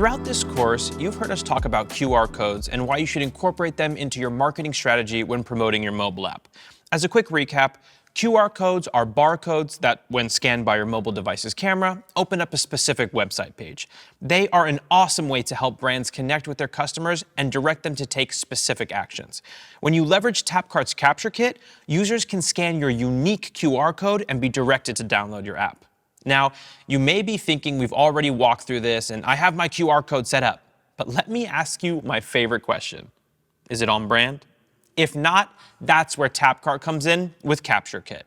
Throughout this course, you've heard us talk about QR codes and why you should incorporate them into your marketing strategy when promoting your mobile app. As a quick recap, QR codes are barcodes that, when scanned by your mobile device's camera, open up a specific website page. They are an awesome way to help brands connect with their customers and direct them to take specific actions. When you leverage Tapcart's Capture Kit, users can scan your unique QR code and be directed to download your app. Now, you may be thinking we've already walked through this and I have my QR code set up, but let me ask you my favorite question. Is it on brand? If not, that's where Tapcart comes in with Capture Kit.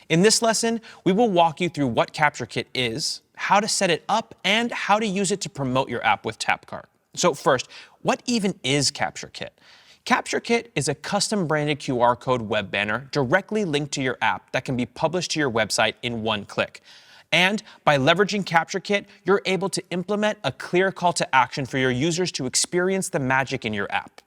In this lesson, we will walk you through what Capture Kit is, how to set it up, and how to use it to promote your app with Tapcart. So first, what even is Capture Kit? Capture Kit is a custom branded QR code web banner directly linked to your app that can be published to your website in one click. And by leveraging Capture Kit, you're able to implement a clear call to action for your users to experience the magic in your app.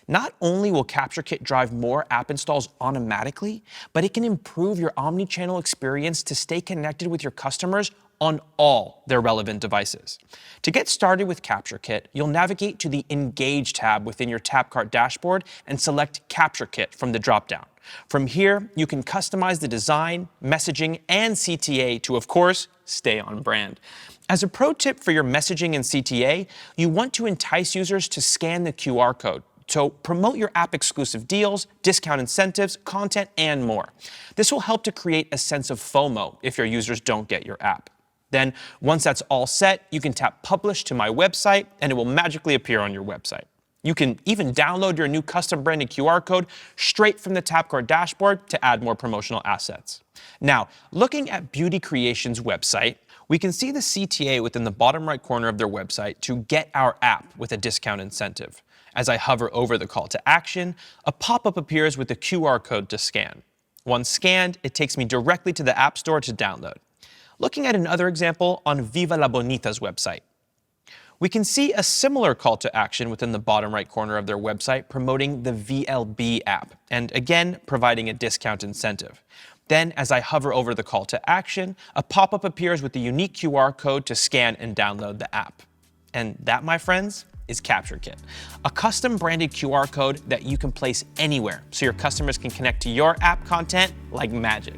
Not only will Capture Kit drive more app installs automatically, but it can improve your omni-channel experience to stay connected with your customers on all their relevant devices. To get started with Capture Kit, you'll navigate to the Engage tab within your Tapcart dashboard and select Capture Kit from the dropdown. From here, you can customize the design, messaging, and CTA to, of course, stay on brand. As a pro tip for your messaging and CTA, you want to entice users to scan the QR code. So promote your app exclusive deals, discount incentives, content, and more. This will help to create a sense of FOMO if your users don't get your app. Then, once that's all set, you can tap Publish to my website, and it will magically appear on your website. You can even download your new custom branded QR code straight from the Tapcart dashboard to add more promotional assets. Now, looking at Beauty Creations' website, we can see the CTA within the bottom right corner of their website to get our app with a discount incentive. As I hover over the call to action, a pop-up appears with the QR code to scan. Once scanned, it takes me directly to the App Store to download. Looking at another example on Viva La Bonita's website, we can see a similar call to action within the bottom right corner of their website promoting the VLB app, and again, providing a discount incentive. Then, as I hover over the call to action, a pop-up appears with the unique QR code to scan and download the app. And that, my friends, is Capture Kit, a custom branded QR code that you can place anywhere so your customers can connect to your app content like magic.